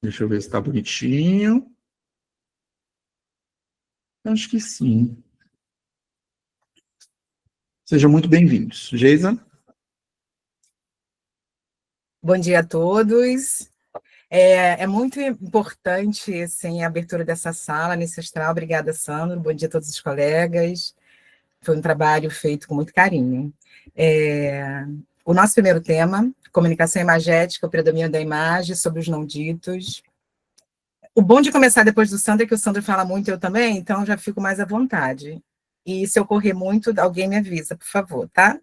Deixa eu ver se está bonitinho. Acho que sim. Sejam muito bem-vindos. Geisa? Bom dia a todos. É muito importante assim, a abertura dessa sala nesse astral. Obrigada, Sandro. Bom dia a todos os colegas. Foi um trabalho feito com muito carinho. O nosso primeiro tema, comunicação imagética, o predomínio da imagem sobre os não ditos. O bom de começar depois do Sandro é que o Sandro fala muito, eu também, então já fico mais à vontade. E se eu correr muito, alguém me avisa, por favor, tá?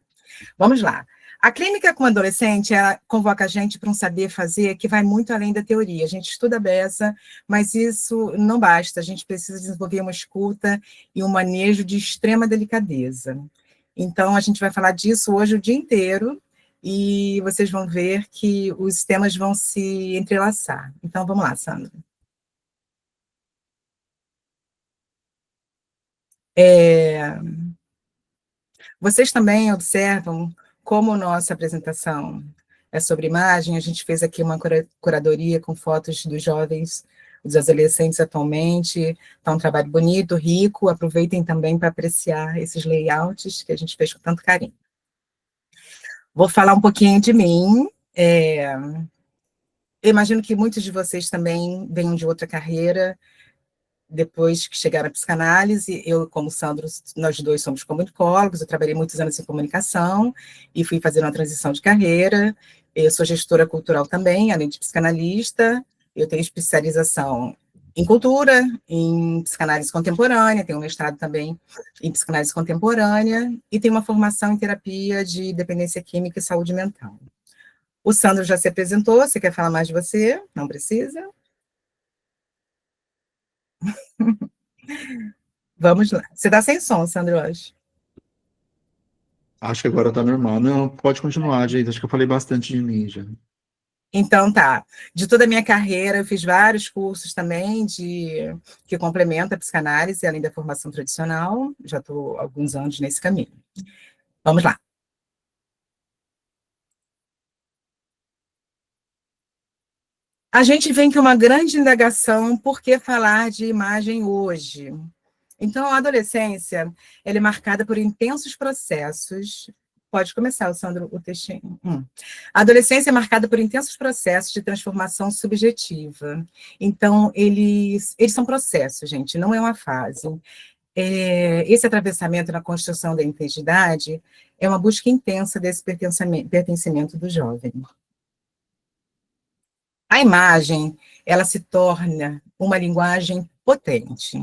Vamos lá. A clínica com adolescente, ela convoca a gente para um saber fazer que vai muito além da teoria. A gente estuda a beça, mas isso não basta. A gente precisa desenvolver uma escuta e um manejo de extrema delicadeza. Então, a gente vai falar disso hoje o dia inteiro e vocês vão ver que os temas vão se entrelaçar. Então, vamos lá, Sandra. Vocês também observam como nossa apresentação é sobre imagem. A gente fez aqui uma curadoria com fotos dos jovens, dos adolescentes atualmente. Está um trabalho bonito, rico. Aproveitem também para apreciar esses layouts que a gente fez com tanto carinho. Vou falar um pouquinho de mim. Eu imagino que muitos de vocês também venham de outra carreira, depois que chegaram à psicanálise. Eu, como Sandro, nós dois somos comunicólogos, eu trabalhei muitos anos em comunicação e fui fazer uma transição de carreira. Eu sou gestora cultural também, além de psicanalista. Eu tenho especialização em cultura, em psicanálise contemporânea, tenho um mestrado também em psicanálise contemporânea e tenho uma formação em terapia de dependência química e saúde mental. O Sandro já se apresentou, você quer falar mais de você? Não precisa? Vamos lá. Você está sem som, Sandro, hoje. Acho que agora está normal. Não, pode continuar, Geisa. Acho que eu falei bastante de mim já. Então, tá. De toda a minha carreira, eu fiz vários cursos também que complementam a psicanálise, além da formação tradicional. Já estou há alguns anos nesse caminho. Vamos lá. A gente vem com uma grande indagação: por que falar de imagem hoje? Então, a adolescência ela é marcada por intensos processos. Pode começar, Sandro, o textinho. A adolescência é marcada por intensos processos de transformação subjetiva. Então, eles são processos, gente, não é uma fase. Esse atravessamento na construção da identidade é uma busca intensa desse pertencimento do jovem. A imagem, ela se torna uma linguagem potente.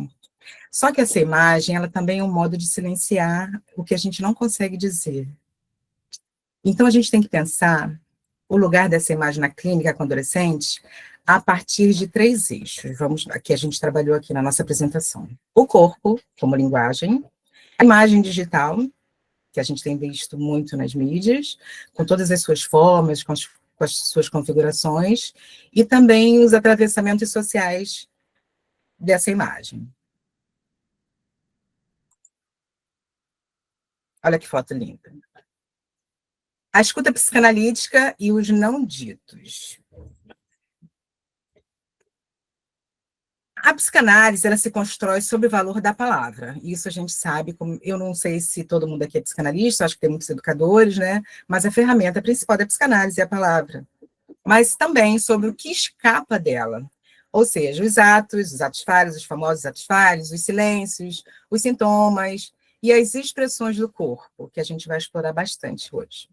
Só que essa imagem, ela também é um modo de silenciar o que a gente não consegue dizer. Então, a gente tem que pensar o lugar dessa imagem na clínica com adolescentes a partir de 3 eixos. Vamos, que a gente trabalhou aqui na nossa apresentação. O corpo, como linguagem, a imagem digital, que a gente tem visto muito nas mídias, com todas as suas formas, com as suas configurações, e também os atravessamentos sociais dessa imagem. Olha que foto linda. A escuta psicanalítica e os não ditos. A psicanálise, ela se constrói sobre o valor da palavra. Isso a gente sabe, eu não sei se todo mundo aqui é psicanalista, acho que tem muitos educadores, né? Mas a ferramenta principal da psicanálise é a palavra. Mas também sobre o que escapa dela. Ou seja, os atos falhos, os famosos atos falhos, os silêncios, os sintomas e as expressões do corpo, que a gente vai explorar bastante hoje.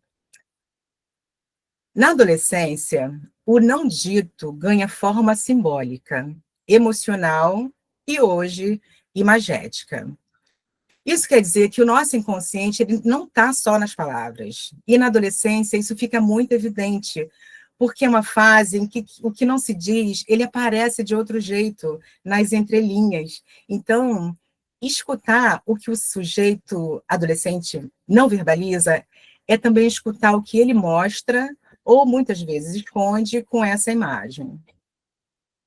Na adolescência, o não dito ganha forma simbólica, emocional e, hoje, imagética. Isso quer dizer que o nosso inconsciente ele não está só nas palavras. E na adolescência isso fica muito evidente, porque é uma fase em que o que não se diz, ele aparece de outro jeito, nas entrelinhas. Então, escutar o que o sujeito adolescente não verbaliza é também escutar o que ele mostra, ou muitas vezes esconde com essa imagem.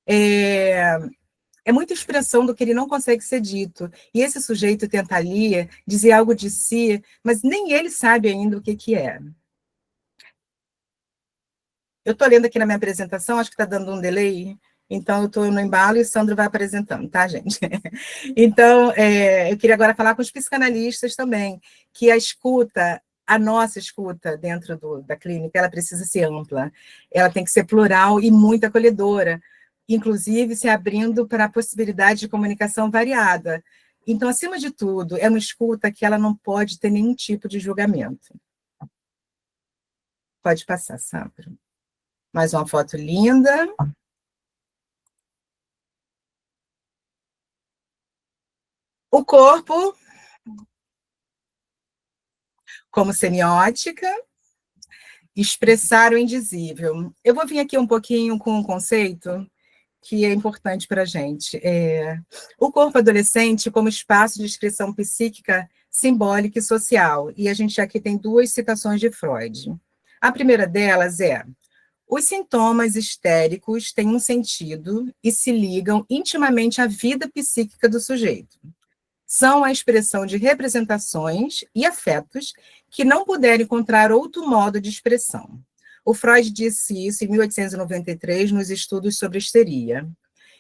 É muita expressão do que ele não consegue ser dito. E esse sujeito tenta ali dizer algo de si, mas nem ele sabe ainda o que é. Eu estou lendo aqui na minha apresentação, acho que está dando um delay. Então, eu estou no embalo e o Sandro vai apresentando, tá, gente? Então, eu queria agora falar com os psicanalistas também, que a escuta, a nossa escuta dentro da clínica, ela precisa ser ampla, ela tem que ser plural e muito acolhedora, inclusive se abrindo para a possibilidade de comunicação variada. Então, acima de tudo, é uma escuta que ela não pode ter nenhum tipo de julgamento. Pode passar, Sandro. Mais uma foto linda. O corpo, como semiótica, expressar o indizível. Eu vou vir aqui um pouquinho com um conceito que é importante para a gente. O corpo adolescente como espaço de expressão psíquica, simbólica e social. E a gente aqui tem duas citações de Freud. A primeira delas é: os sintomas histéricos têm um sentido e se ligam intimamente à vida psíquica do sujeito. São a expressão de representações e afetos que não puderam encontrar outro modo de expressão. O Freud disse isso em 1893 nos estudos sobre histeria.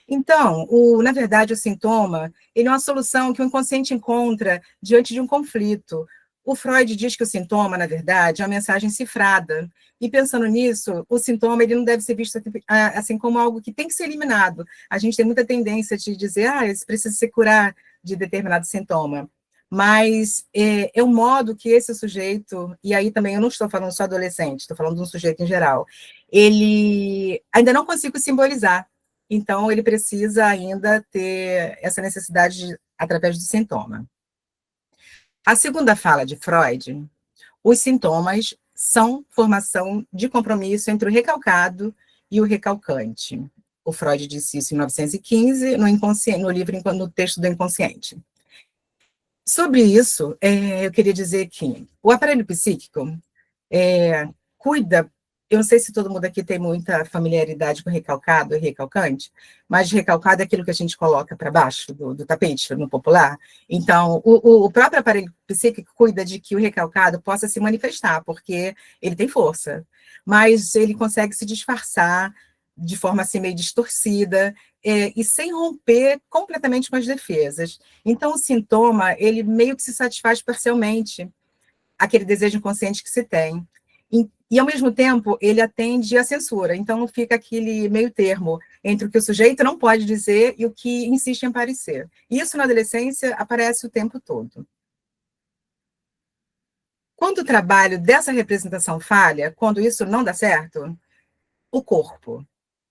Então, na verdade, o sintoma ele é uma solução que o inconsciente encontra diante de um conflito. O Freud diz que o sintoma, na verdade, é uma mensagem cifrada. E pensando nisso, o sintoma ele não deve ser visto assim como algo que tem que ser eliminado. A gente tem muita tendência de dizer, isso precisa se curar de determinado sintoma. Mas é o modo que esse sujeito, e aí também eu não estou falando só adolescente, estou falando de um sujeito em geral, ele ainda não consigo simbolizar. Então, ele precisa ainda ter essa necessidade através do sintoma. A segunda fala de Freud, os sintomas são formação de compromisso entre o recalcado e o recalcante. O Freud disse isso em 1915, no livro, no texto do Inconsciente. Sobre isso, eu queria dizer que o aparelho psíquico cuida, eu não sei se todo mundo aqui tem muita familiaridade com recalcado e recalcante, mas recalcado é aquilo que a gente coloca para baixo do tapete, no popular. Então, o próprio aparelho psíquico cuida de que o recalcado possa se manifestar, porque ele tem força, mas ele consegue se disfarçar de forma assim meio distorcida, e sem romper completamente com as defesas. Então, o sintoma, ele meio que se satisfaz parcialmente aquele desejo inconsciente que se tem. E, ao mesmo tempo, ele atende à censura. Então, fica aquele meio termo entre o que o sujeito não pode dizer e o que insiste em parecer. E isso, na adolescência, aparece o tempo todo. Quando o trabalho dessa representação falha, quando isso não dá certo, o corpo,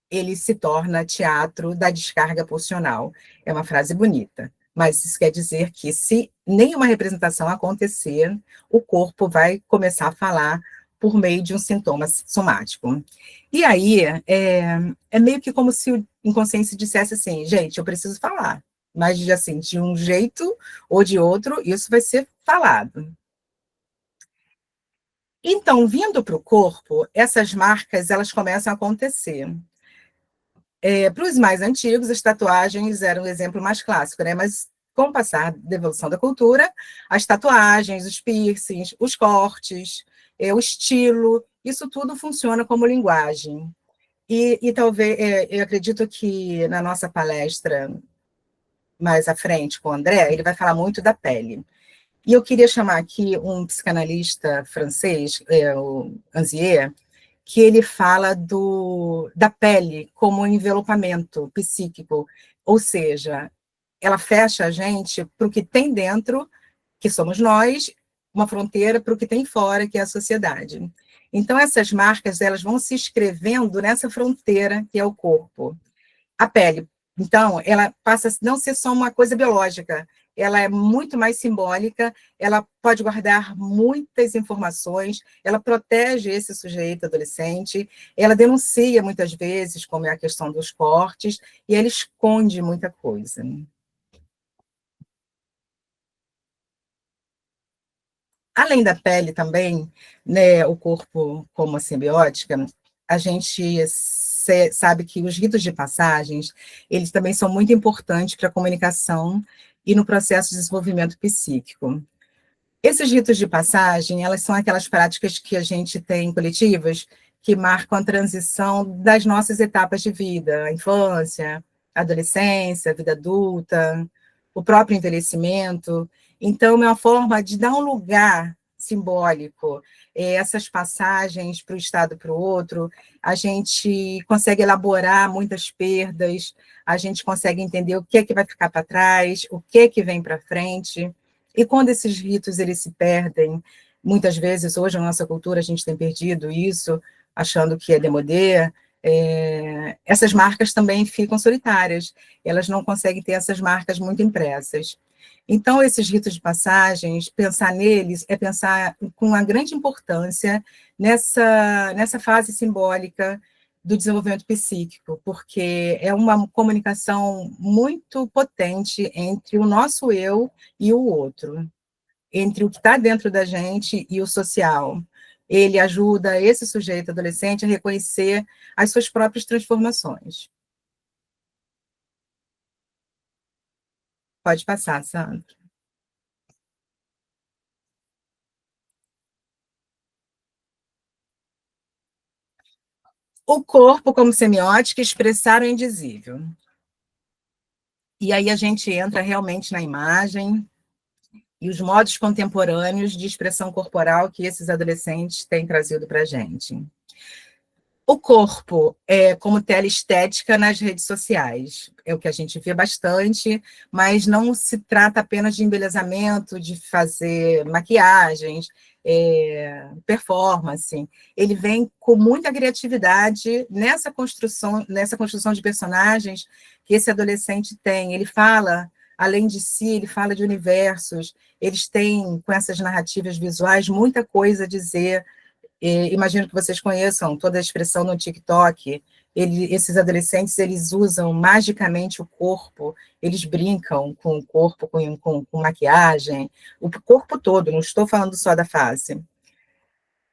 ele se torna teatro da descarga pulsional. É uma frase bonita, mas isso quer dizer que se nenhuma representação acontecer, o corpo vai começar a falar por meio de um sintoma somático. E aí, é meio que como se o inconsciente dissesse assim, gente, eu preciso falar, mas assim, de um jeito ou de outro, isso vai ser falado. Então, vindo para o corpo, essas marcas, elas começam a acontecer. Para os mais antigos, as tatuagens eram o exemplo mais clássico, né? Mas com o passar da evolução da cultura, as tatuagens, os piercings, os cortes, o estilo, isso tudo funciona como linguagem. E talvez, eu acredito que na nossa palestra mais à frente com o André, ele vai falar muito da pele. E eu queria chamar aqui um psicanalista francês, o Anzier, que ele fala da pele como um envelopamento psíquico, ou seja, ela fecha a gente para o que tem dentro, que somos nós, uma fronteira para o que tem fora, que é a sociedade. Então, essas marcas elas vão se escrevendo nessa fronteira que é o corpo. A pele, então, ela passa a não ser só uma coisa biológica, ela é muito mais simbólica, ela pode guardar muitas informações, ela protege esse sujeito adolescente, ela denuncia muitas vezes, como é a questão dos cortes, e ela esconde muita coisa. Além da pele também, né, o corpo como a simbiótica, a gente sabe que os ritos de passagens, eles também são muito importantes para a comunicação e no processo de desenvolvimento psíquico. Esses ritos de passagem, elas são aquelas práticas que a gente tem coletivas, que marcam a transição das nossas etapas de vida, a infância, a adolescência, a vida adulta, o próprio envelhecimento. Então, é uma forma de dar um lugar simbólico, essas passagens para o estado para o outro, a gente consegue elaborar muitas perdas, a gente consegue entender o que é que vai ficar para trás, o que é que vem para frente, e quando esses ritos eles se perdem, muitas vezes hoje na nossa cultura a gente tem perdido isso, achando que é demodê, essas marcas também ficam solitárias, elas não conseguem ter essas marcas muito impressas. Então, esses ritos de passagens, pensar neles é pensar com uma grande importância nessa fase simbólica do desenvolvimento psíquico, porque é uma comunicação muito potente entre o nosso eu e o outro, entre o que está dentro da gente e o social. Ele ajuda esse sujeito adolescente a reconhecer as suas próprias transformações. Pode passar, Sandra. O corpo como semiótica, expressar o indizível. E aí a gente entra realmente na imagem e os modos contemporâneos de expressão corporal que esses adolescentes têm trazido para a gente. O corpo é como tela estética nas redes sociais, é o que a gente vê bastante, mas não se trata apenas de embelezamento, de fazer maquiagens, performance. Ele vem com muita criatividade nessa construção de personagens que esse adolescente tem. Ele fala, além de si, ele fala de universos, eles têm, com essas narrativas visuais, muita coisa a dizer. Imagino que vocês conheçam toda a expressão no TikTok. Esses adolescentes, eles usam magicamente o corpo, eles brincam com o corpo, com maquiagem, o corpo todo, não estou falando só da face.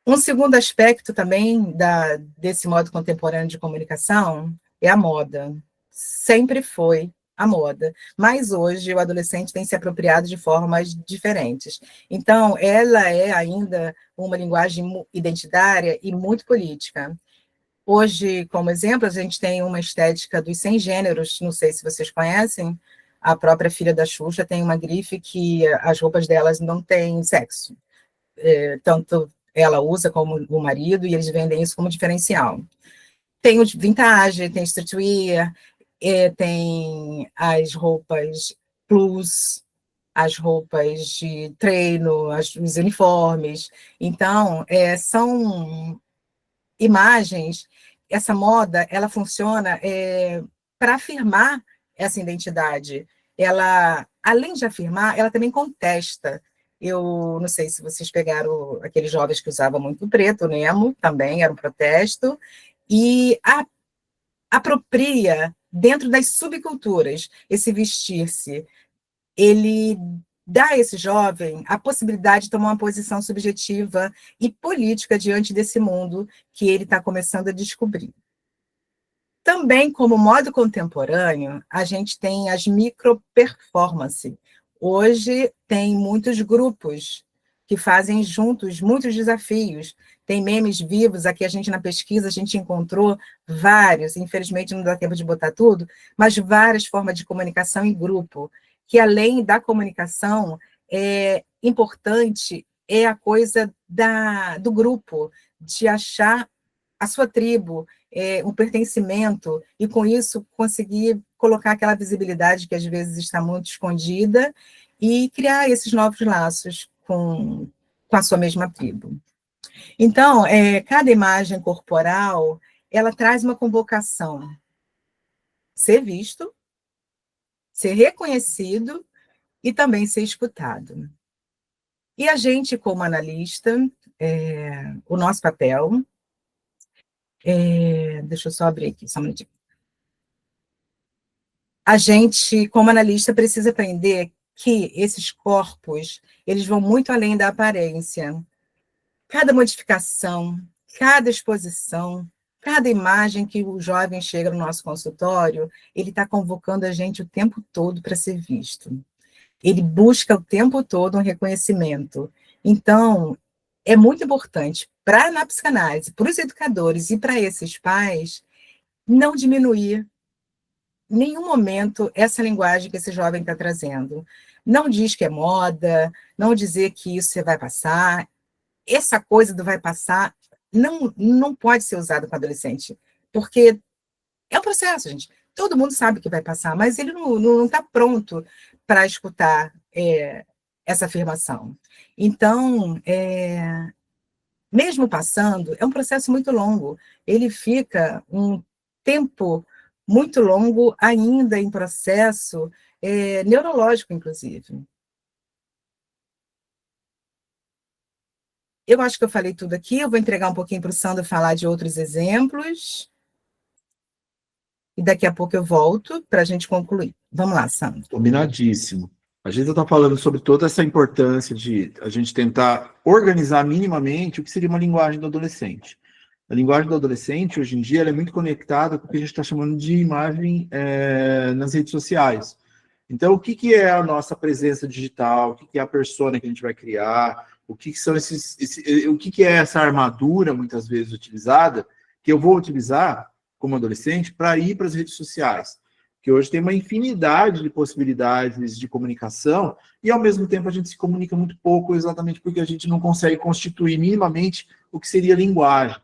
Um segundo aspecto também desse modo contemporâneo de comunicação é a moda. Sempre foi a moda, mas hoje o adolescente tem se apropriado de formas diferentes. Então, ela é ainda uma linguagem identitária e muito política. Hoje, como exemplo, a gente tem uma estética dos 100 gêneros, não sei se vocês conhecem, a própria filha da Xuxa tem uma grife que as roupas delas não têm sexo. Tanto ela usa como o marido, e eles vendem isso como diferencial. Tem o vintage, tem streetwear, tem as roupas plus, as roupas de treino, os uniformes. Então, são imagens, essa moda, ela funciona para afirmar essa identidade. Ela, além de afirmar, ela também contesta. Eu não sei se vocês pegaram aqueles jovens que usavam muito preto, o Nemo também era um protesto, e apropria dentro das subculturas esse vestir-se. Ele dá a esse jovem a possibilidade de tomar uma posição subjetiva e política diante desse mundo que ele está começando a descobrir. Também, como modo contemporâneo, a gente tem as micro-performances. Hoje, tem muitos grupos que fazem juntos muitos desafios. Tem memes vivos, aqui a gente na pesquisa, a gente encontrou vários, infelizmente não dá tempo de botar tudo, mas várias formas de comunicação em grupo, que além da comunicação, é importante é a coisa do grupo, de achar a sua tribo, um pertencimento, e com isso conseguir colocar aquela visibilidade que às vezes está muito escondida e criar esses novos laços com a sua mesma tribo. Então, cada imagem corporal, ela traz uma convocação. Ser visto, ser reconhecido e também ser escutado. E a gente, como analista, o nosso papel, deixa eu só abrir aqui, só um minutinho. A gente, como analista, precisa aprender que esses corpos, eles vão muito além da aparência. Cada modificação, cada exposição, cada imagem que o jovem chega no nosso consultório, ele está convocando a gente o tempo todo para ser visto. Ele busca o tempo todo um reconhecimento. Então, é muito importante na psicanálise, para os educadores e para esses pais, não diminuir em nenhum momento essa linguagem que esse jovem está trazendo. Não diz que é moda, não dizer que isso você vai passar. Essa coisa do vai passar não pode ser usado com adolescente, porque é um processo, gente. Todo mundo sabe que vai passar, mas ele não está pronto para escutar essa afirmação. Então, mesmo passando, é um processo muito longo. Ele fica um tempo muito longo ainda em processo neurológico, inclusive. Eu acho que eu falei tudo aqui, eu vou entregar um pouquinho para o Sandro falar de outros exemplos, e daqui a pouco eu volto para a gente concluir. Vamos lá, Sandro. Combinadíssimo. A gente está falando sobre toda essa importância de a gente tentar organizar minimamente o que seria uma linguagem do adolescente. A linguagem do adolescente, hoje em dia, ela é muito conectada com o que a gente está chamando de imagem nas redes sociais. Então, o que é a nossa presença digital? O que é a persona que a gente vai criar? O que são o que é essa armadura, muitas vezes utilizada, que eu vou utilizar como adolescente para ir para as redes sociais? Que hoje tem uma infinidade de possibilidades de comunicação e, ao mesmo tempo, a gente se comunica muito pouco, exatamente porque a gente não consegue constituir minimamente o que seria linguagem.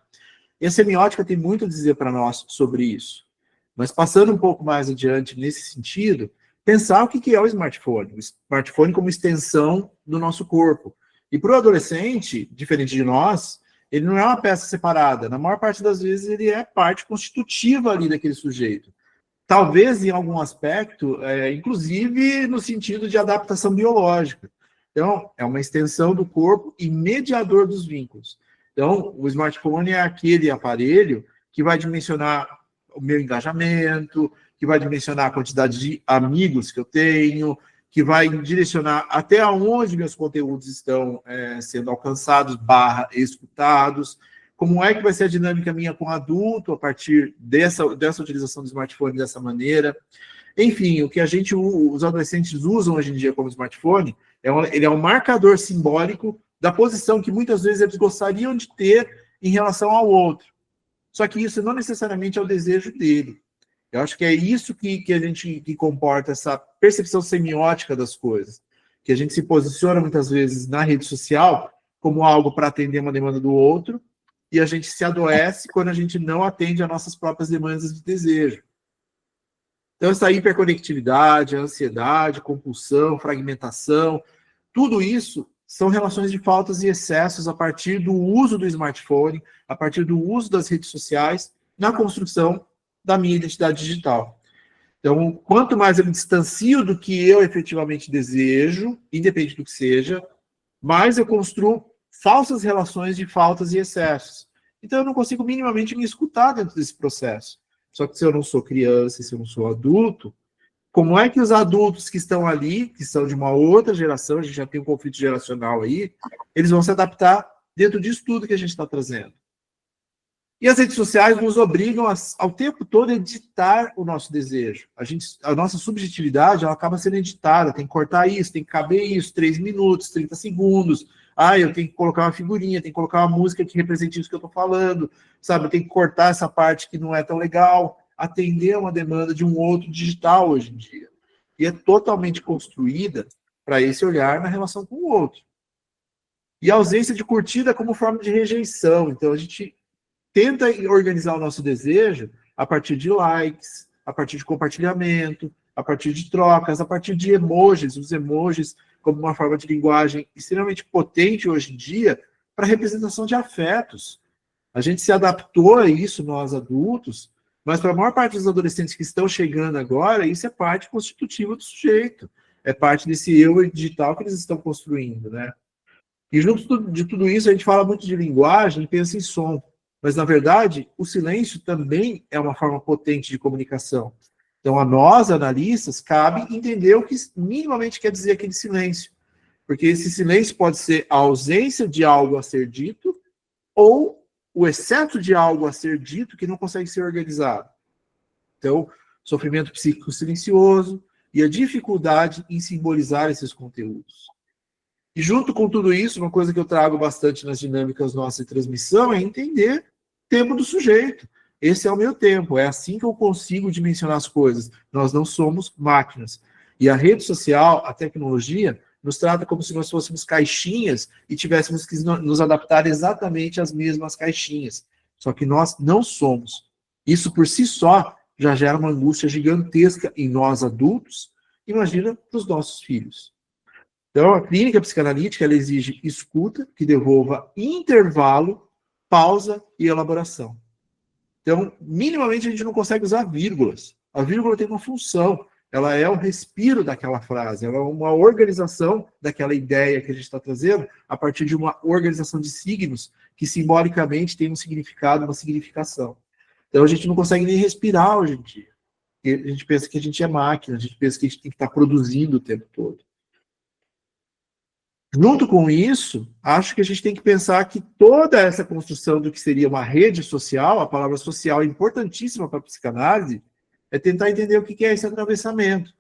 E a semiótica tem muito a dizer para nós sobre isso. Mas, passando um pouco mais adiante nesse sentido, pensar o que é o smartphone. O smartphone como extensão do nosso corpo. E para o adolescente, diferente de nós, ele não é uma peça separada. Na maior parte das vezes, ele é parte constitutiva ali daquele sujeito. Talvez em algum aspecto, inclusive no sentido de adaptação biológica. Então, é uma extensão do corpo e mediador dos vínculos. Então, o smartphone é aquele aparelho que vai dimensionar o meu engajamento, que vai dimensionar a quantidade de amigos que eu tenho, que vai direcionar até onde meus conteúdos estão sendo alcançados, escutados, como é que vai ser a dinâmica minha com o adulto a partir dessa utilização do smartphone dessa maneira. Enfim, o que os adolescentes usam hoje em dia como smartphone, ele é um marcador simbólico da posição que muitas vezes eles gostariam de ter em relação ao outro. Só que isso não necessariamente é o desejo dele. Eu acho que é isso que comporta essa percepção semiótica das coisas. Que a gente se posiciona muitas vezes na rede social como algo para atender uma demanda do outro, e a gente se adoece quando a gente não atende às nossas próprias demandas de desejo. Então, essa hiperconectividade, a ansiedade, compulsão, fragmentação, tudo isso são relações de faltas e excessos a partir do uso do smartphone, a partir do uso das redes sociais, na construção da minha identidade digital. Então, quanto mais eu me distancio do que eu efetivamente desejo, independente do que seja, mais eu construo falsas relações de faltas e excessos. Então, eu não consigo minimamente me escutar dentro desse processo. Só que se eu não sou criança, se eu não sou adulto, como é que os adultos que estão ali, que são de uma outra geração, a gente já tem um conflito geracional aí, eles vão se adaptar dentro disso tudo que a gente está trazendo? E as redes sociais nos obrigam ao tempo todo a editar o nosso desejo. A nossa subjetividade, ela acaba sendo editada, tem que cortar isso, tem que caber isso, 3 minutos, 30 segundos. Eu tenho que colocar uma figurinha, tem que colocar uma música que represente isso que eu estou falando, sabe? Eu tenho que cortar essa parte que não é tão legal, atender a uma demanda de um outro digital hoje em dia. E é totalmente construída para esse olhar na relação com o outro. E a ausência de curtida como forma de rejeição. Então, a gente tenta organizar o nosso desejo a partir de likes, a partir de compartilhamento, a partir de trocas, a partir de emojis, os emojis como uma forma de linguagem extremamente potente hoje em dia para representação de afetos. A gente se adaptou a isso, nós adultos, mas para a maior parte dos adolescentes que estão chegando agora, isso é parte constitutiva do sujeito, é parte desse eu digital que eles estão construindo, né? E junto de tudo isso, a gente fala muito de linguagem e pensa em som. Mas, na verdade, o silêncio também é uma forma potente de comunicação. Então, a nós, analistas, cabe entender o que minimamente quer dizer aquele silêncio. Porque esse silêncio pode ser a ausência de algo a ser dito ou o excesso de algo a ser dito que não consegue ser organizado. Então, sofrimento psíquico silencioso e a dificuldade em simbolizar esses conteúdos. E junto com tudo isso, uma coisa que eu trago bastante nas dinâmicas nossas de transmissão é entender o tempo do sujeito. Esse é o meu tempo, é assim que eu consigo dimensionar as coisas. Nós não somos máquinas. E a rede social, a tecnologia, nos trata como se nós fôssemos caixinhas e tivéssemos que nos adaptar exatamente às mesmas caixinhas. Só que nós não somos. Isso por si só já gera uma angústia gigantesca em nós adultos, imagina para os nossos filhos. Então, a clínica psicanalítica ela exige escuta, que devolva intervalo, pausa e elaboração. Então, minimamente, a gente não consegue usar vírgulas. A vírgula tem uma função, ela é o respiro daquela frase, ela é uma organização daquela ideia que a gente está trazendo a partir de uma organização de signos que simbolicamente tem um significado, uma significação. Então, a gente não consegue nem respirar hoje em dia. A gente pensa que a gente é máquina, a gente pensa que a gente tem que estar produzindo o tempo todo. Junto com isso, acho que a gente tem que pensar que toda essa construção do que seria uma rede social, a palavra social é importantíssima para a psicanálise, é tentar entender o que é esse atravessamento.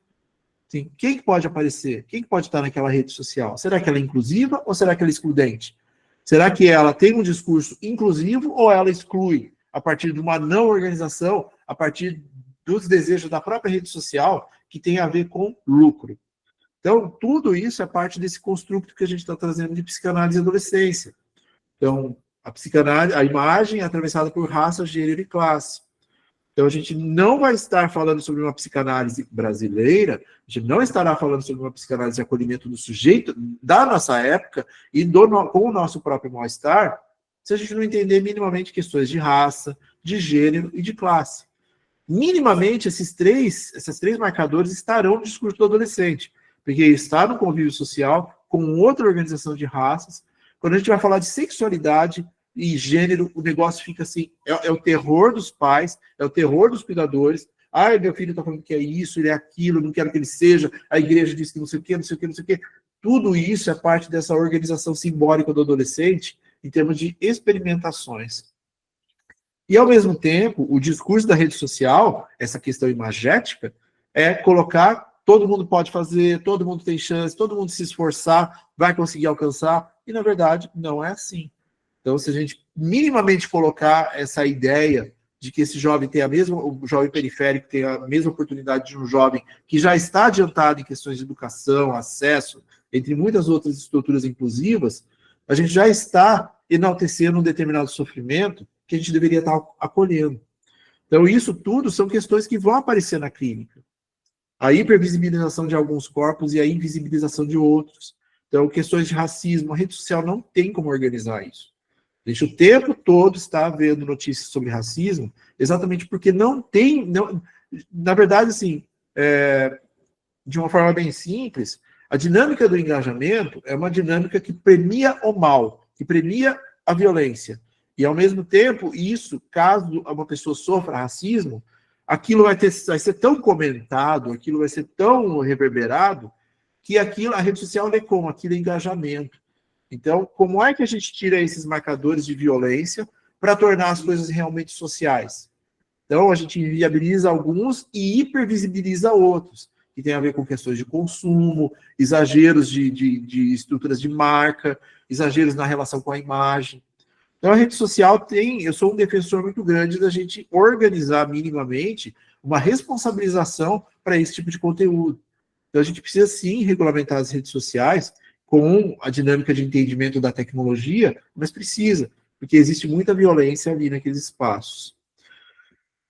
Assim, quem que pode aparecer? Quem que pode estar naquela rede social? Será que ela é inclusiva ou será que ela é excludente? Será que ela tem um discurso inclusivo ou ela exclui a partir de uma não organização, a partir dos desejos da própria rede social que tem a ver com lucro? Então, tudo isso é parte desse construto que a gente está trazendo de psicanálise e adolescência. Então, a psicanálise, a imagem é atravessada por raça, gênero e classe. Então, a gente não vai estar falando sobre uma psicanálise brasileira, a gente não estará falando sobre uma psicanálise de acolhimento do sujeito da nossa época e com o nosso próprio mal-estar, se a gente não entender minimamente questões de raça, de gênero e de classe. Minimamente, esses três marcadores estarão no discurso do adolescente, porque está no convívio social com outra organização de raças. Quando a gente vai falar de sexualidade e gênero, o negócio fica assim, é o terror dos pais, é o terror dos cuidadores. Ai, meu filho está falando que é isso, ele é aquilo, não quero que ele seja, a igreja diz que não sei o quê, não sei o quê, não sei o quê. Tudo isso é parte dessa organização simbólica do adolescente em termos de experimentações. E, ao mesmo tempo, o discurso da rede social, essa questão imagética, é colocar todo mundo pode fazer, todo mundo tem chance, todo mundo se esforçar, vai conseguir alcançar, e na verdade não é assim. Então, se a gente minimamente colocar essa ideia de que esse jovem tem o jovem periférico tem a mesma oportunidade de um jovem que já está adiantado em questões de educação, acesso, entre muitas outras estruturas inclusivas, a gente já está enaltecendo um determinado sofrimento que a gente deveria estar acolhendo. Então, isso tudo são questões que vão aparecer na clínica. A hipervisibilização de alguns corpos e a invisibilização de outros. Então, questões de racismo, a rede social não tem como organizar isso. A gente o tempo todo está vendo notícias sobre racismo, exatamente porque não tem... na verdade, assim, de uma forma bem simples, a dinâmica do engajamento é uma dinâmica que premia o mal, que premia a violência. E, ao mesmo tempo, isso, caso uma pessoa sofra racismo, aquilo vai ser tão comentado, aquilo vai ser tão reverberado, que a rede social lê como? Aquilo é engajamento. Então, como é que a gente tira esses marcadores de violência para tornar as coisas realmente sociais? Então, a gente inviabiliza alguns e hipervisibiliza outros, que tem a ver com questões de consumo, exageros de estruturas de marca, exageros na relação com a imagem. Então, a rede social eu sou um defensor muito grande da gente organizar minimamente uma responsabilização para esse tipo de conteúdo. Então, a gente precisa, sim, regulamentar as redes sociais com a dinâmica de entendimento da tecnologia, mas precisa, porque existe muita violência ali naqueles espaços.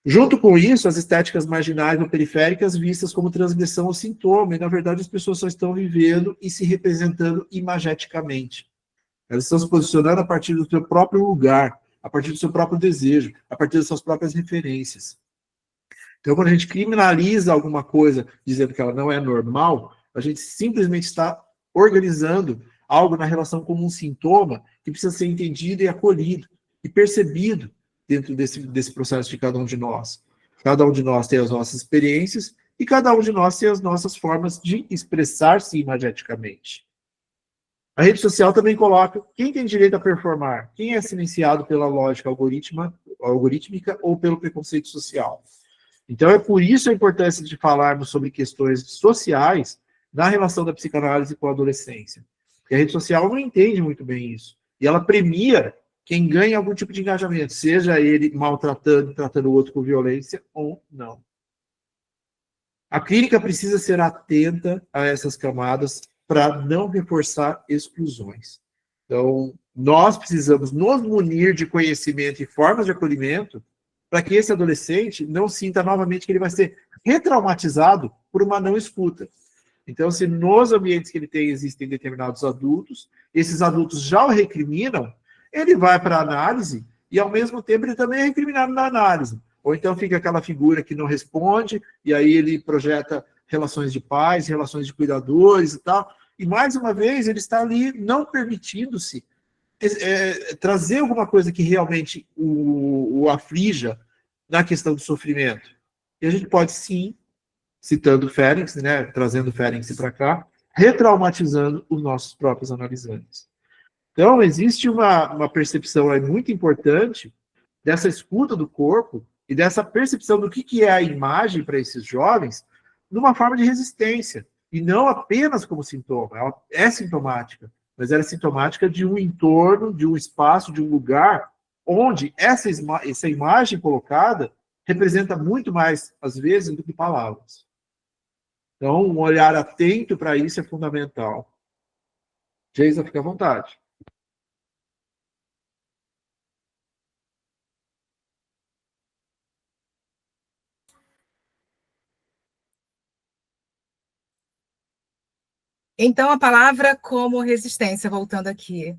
Junto com isso, as estéticas marginais ou periféricas vistas como transgressão ou sintoma, e, na verdade, as pessoas só estão vivendo e se representando imageticamente. Elas estão se posicionando a partir do seu próprio lugar, a partir do seu próprio desejo, a partir das suas próprias referências. Então, quando a gente criminaliza alguma coisa dizendo que ela não é normal, a gente simplesmente está organizando algo na relação como um sintoma que precisa ser entendido e acolhido e percebido dentro desse processo de cada um de nós. Cada um de nós tem as nossas experiências e cada um de nós tem as nossas formas de expressar-se imageticamente. A rede social também coloca quem tem direito a performar, quem é silenciado pela lógica algorítmica ou pelo preconceito social. Então, é por isso a importância de falarmos sobre questões sociais na relação da psicanálise com a adolescência. E a rede social não entende muito bem isso. E ela premia quem ganha algum tipo de engajamento, seja ele maltratando, tratando o outro com violência ou não. A clínica precisa ser atenta a essas camadas para não reforçar exclusões. Então, nós precisamos nos munir de conhecimento e formas de acolhimento para que esse adolescente não sinta novamente que ele vai ser retraumatizado por uma não escuta. Então, se nos ambientes que ele tem existem determinados adultos, esses adultos já o recriminam, ele vai para a análise e, ao mesmo tempo, ele também é recriminado na análise. Ou então fica aquela figura que não responde, e aí ele projeta relações de pais, relações de cuidadores e tal. E, mais uma vez, ele está ali não permitindo-se trazer alguma coisa que realmente o aflija na questão do sofrimento. E a gente pode, sim, citando Ferenczi, né, trazendo Ferenczi para cá, retraumatizando os nossos próprios analisantes. Então, existe uma percepção aí muito importante dessa escuta do corpo e dessa percepção do que é a imagem para esses jovens numa forma de resistência, e não apenas como sintoma. Ela é sintomática, mas ela é sintomática de um entorno, de um espaço, de um lugar onde essa imagem colocada representa muito mais, às vezes, do que palavras. Então, um olhar atento para isso é fundamental. Geisa, fica à vontade. Então, a palavra como resistência, voltando aqui.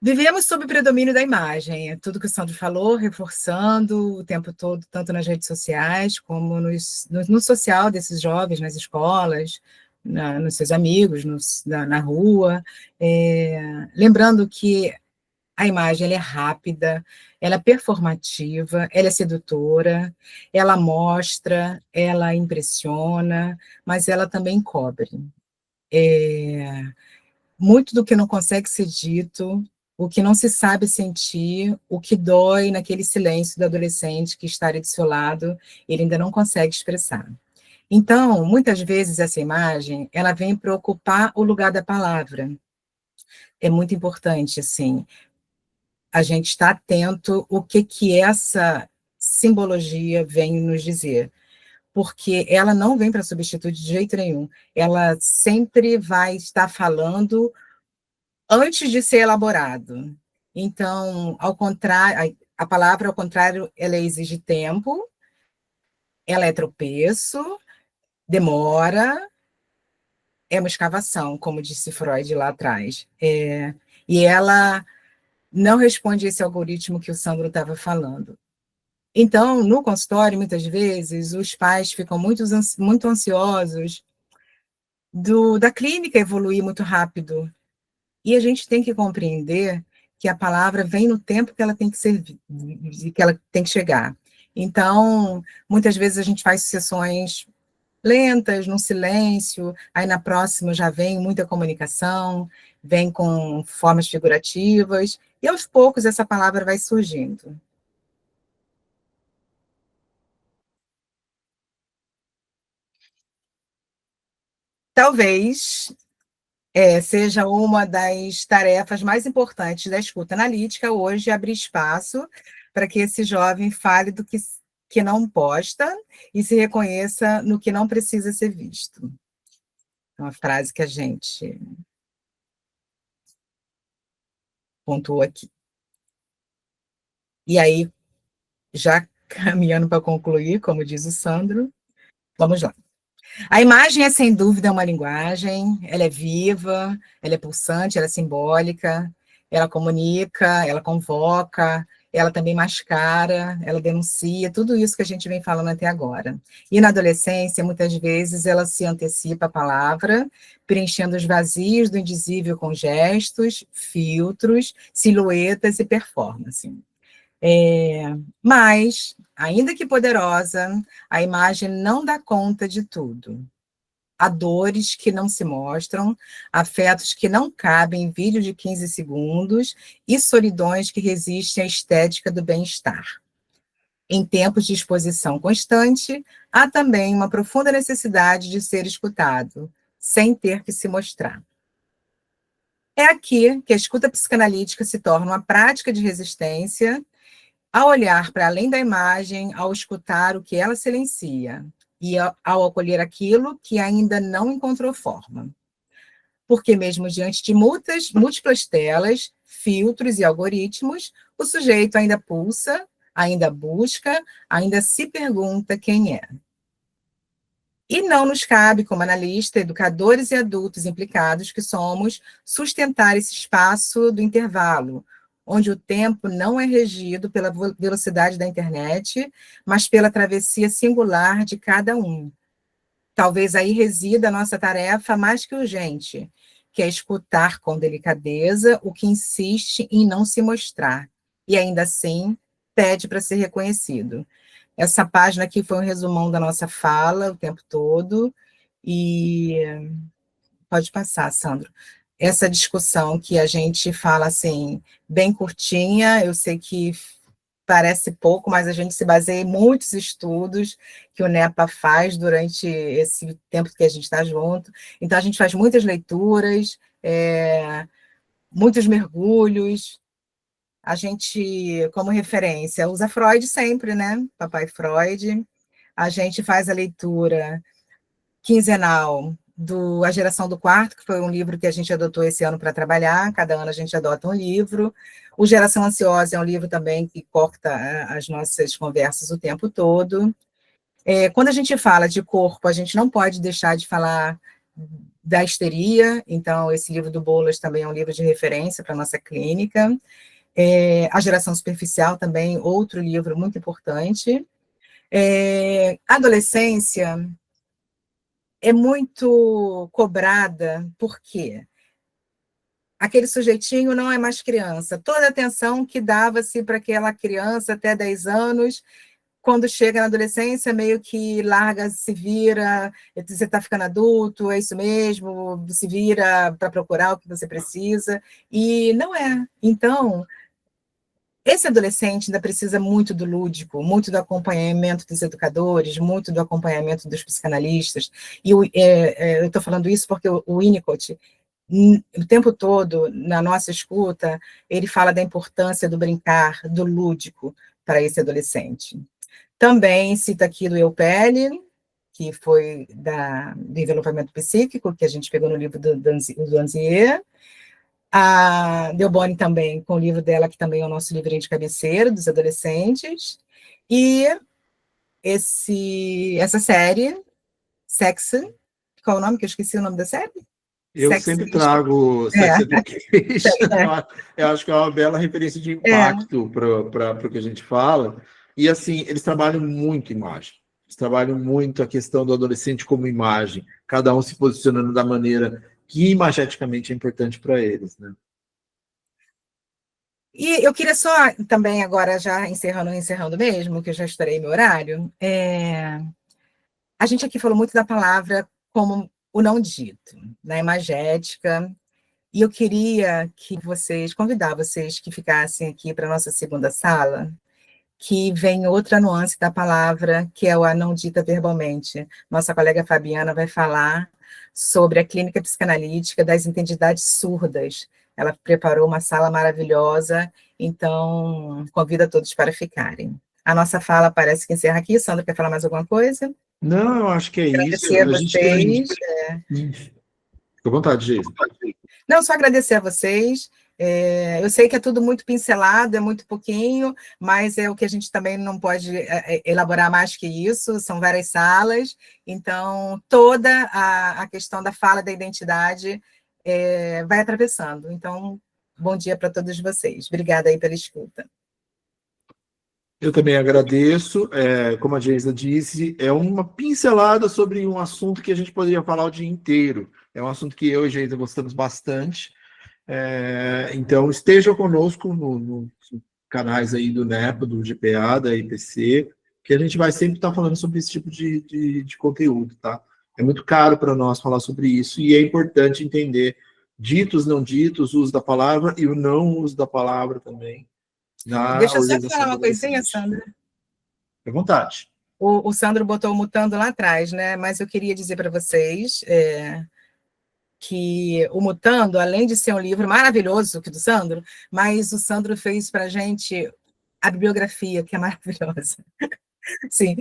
Vivemos sob o predomínio da imagem, é tudo que o Sandro falou, reforçando o tempo todo, tanto nas redes sociais, como no social desses jovens, nas escolas, nos seus amigos, na rua. Lembrando que a imagem ela é rápida, ela é performativa, ela é sedutora, ela mostra, ela impressiona, mas ela também cobre. Muito do que não consegue ser dito, o que não se sabe sentir, o que dói naquele silêncio do adolescente que está ali do seu lado, ele ainda não consegue expressar. Então, muitas vezes essa imagem, ela vem para ocupar o lugar da palavra. É muito importante, assim, a gente estar atento o que essa simbologia vem nos dizer, porque ela não vem para substituir de jeito nenhum, ela sempre vai estar falando antes de ser elaborado. Então, ao contrário, a palavra, ao contrário, ela exige tempo, ela é tropeço, demora, é uma escavação, como disse Freud lá atrás. E ela não responde esse algoritmo que o Sandro estava falando. Então, no consultório, muitas vezes, os pais ficam muito ansiosos da clínica evoluir muito rápido. E a gente tem que compreender que a palavra vem no tempo que ela tem que ser, que ela tem que chegar. Então, muitas vezes a gente faz sessões lentas, no silêncio, aí na próxima já vem muita comunicação, vem com formas figurativas, e aos poucos essa palavra vai surgindo. Talvez seja uma das tarefas mais importantes da escuta analítica hoje, abrir espaço para que esse jovem fale do que não posta e se reconheça no que não precisa ser visto. É uma frase que a gente pontuou aqui. E aí, já caminhando para concluir, como diz o Sandro, vamos lá. A imagem é, sem dúvida, uma linguagem, ela é viva, ela é pulsante, ela é simbólica, ela comunica, ela convoca, ela também mascara, ela denuncia, tudo isso que a gente vem falando até agora. E na adolescência, muitas vezes, ela se antecipa à palavra, preenchendo os vazios do indizível com gestos, filtros, silhuetas e performance. Mas, ainda que poderosa, a imagem não dá conta de tudo. Há dores que não se mostram, afetos que não cabem em vídeo de 15 segundos e solidões que resistem à estética do bem-estar. Em tempos de exposição constante, há também uma profunda necessidade de ser escutado, sem ter que se mostrar. É aqui que a escuta psicanalítica se torna uma prática de resistência ao olhar para além da imagem, ao escutar o que ela silencia e ao acolher aquilo que ainda não encontrou forma. Porque mesmo diante de múltiplas telas, filtros e algoritmos, o sujeito ainda pulsa, ainda busca, ainda se pergunta quem é. E não nos cabe, como analista, educadores e adultos implicados que somos, sustentar esse espaço do intervalo, onde o tempo não é regido pela velocidade da internet, mas pela travessia singular de cada um. Talvez aí resida a nossa tarefa mais que urgente, que é escutar com delicadeza o que insiste em não se mostrar, e ainda assim pede para ser reconhecido. Essa página aqui foi um resumão da nossa fala o tempo todo, e pode passar, Sandro. Essa discussão que a gente fala assim, bem curtinha, eu sei que parece pouco, mas a gente se baseia em muitos estudos que o NEPA faz durante esse tempo que a gente está junto. Então, a gente faz muitas leituras, muitos mergulhos. A gente, como referência, usa Freud sempre, né? Papai Freud. A gente faz a leitura quinzenal do A Geração do Quarto, que foi um livro que a gente adotou esse ano para trabalhar, cada ano a gente adota um livro. O Geração Ansiosa é um livro também que corta as nossas conversas o tempo todo. Quando a gente fala de corpo, a gente não pode deixar de falar da histeria, então esse livro do Bolas também é um livro de referência para a nossa clínica. A Geração Superficial também, outro livro muito importante. Adolescência é muito cobrada, porque aquele sujeitinho não é mais criança. Toda a atenção que dava-se para aquela criança até 10 anos, quando chega na adolescência, meio que larga, se vira, você está ficando adulto, é isso mesmo, se vira para procurar o que você precisa, e não é. Então, esse adolescente ainda precisa muito do lúdico, muito do acompanhamento dos educadores, muito do acompanhamento dos psicanalistas. E eu estou falando isso porque o Winnicott, o tempo todo, na nossa escuta, ele fala da importância do brincar, do lúdico para esse adolescente. Também cita aqui do Eupele, que foi do envelopamento psíquico, que a gente pegou no livro do Danzier. A Delboni também, com o livro dela, que também é o nosso livrinho de cabeceira, dos adolescentes. E essa série, Sex, qual é o nome? Que eu esqueci o nome da série? Eu Sex sempre trago Sex Education. Eu acho que é uma bela referência de impacto para o que a gente fala. E, assim, eles trabalham muito imagem. Eles trabalham muito a questão do adolescente como imagem, cada um se posicionando da maneira que imageticamente é importante para eles, né? E eu queria só também, agora já encerrando mesmo, que eu já estourei meu horário, a gente aqui falou muito da palavra como o não dito, na imagética, e eu queria convidar vocês que ficassem aqui para a nossa segunda sala, que vem outra nuance da palavra, que é a não dita verbalmente. Nossa colega Fabiana vai falar sobre a clínica psicanalítica das entidades surdas. Ela preparou uma sala maravilhosa, então convido todos para ficarem. A nossa fala parece que encerra aqui. Sandra, quer falar mais alguma coisa? Não, eu acho que é isso. Agradecer a vocês. Fica à vontade, Geisa. Não, só agradecer a vocês. Eu sei que é tudo muito pincelado, é muito pouquinho, mas é o que a gente também não pode elaborar mais que isso, são várias salas, então toda a questão da fala da identidade vai atravessando. Então, bom dia para todos vocês. Obrigada aí pela escuta. Eu também agradeço. Como a Geisa disse, é uma pincelada sobre um assunto que a gente poderia falar o dia inteiro. É um assunto que eu e a Geisa gostamos bastante. Então, esteja conosco nos canais aí do NEPA, do GPA, da IPC, que a gente vai sempre estar falando sobre esse tipo de conteúdo, tá? É muito caro para nós falar sobre isso e é importante entender ditos, não ditos, o uso da palavra e o não uso da palavra também. Deixa eu só falar uma coisinha, Sandra. À vontade. O Sandro botou o mutando lá atrás, né? Mas eu queria dizer para vocês que o Mutando, além de ser um livro maravilhoso, que do Sandro, mas o Sandro fez para a gente a bibliografia, que é maravilhosa. Sim,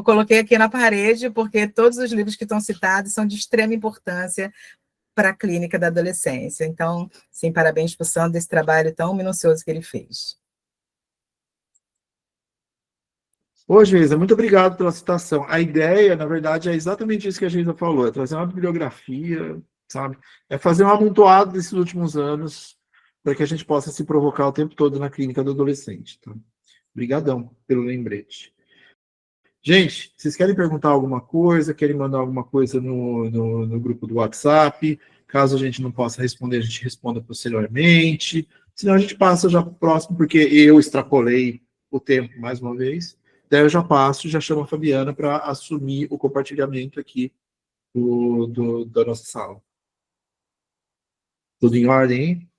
coloquei aqui na parede, porque todos os livros que estão citados são de extrema importância para a clínica da adolescência. Então, sim, parabéns para o Sandro desse trabalho tão minucioso que ele fez. Ô, Geisa, muito obrigado pela citação. A ideia, na verdade, é exatamente isso que a Geisa falou, é trazer uma bibliografia, sabe? É fazer um amontoado desses últimos anos para que a gente possa se provocar o tempo todo na clínica do adolescente. Tá? Obrigadão pelo lembrete. Gente, vocês querem perguntar alguma coisa, querem mandar alguma coisa no grupo do WhatsApp? Caso a gente não possa responder, a gente responda posteriormente. Senão a gente passa já para o próximo, porque eu extrapolei o tempo mais uma vez. Daí eu já passo, já chamo a Fabiana para assumir o compartilhamento aqui da nossa sala. Tudo em ordem, hein?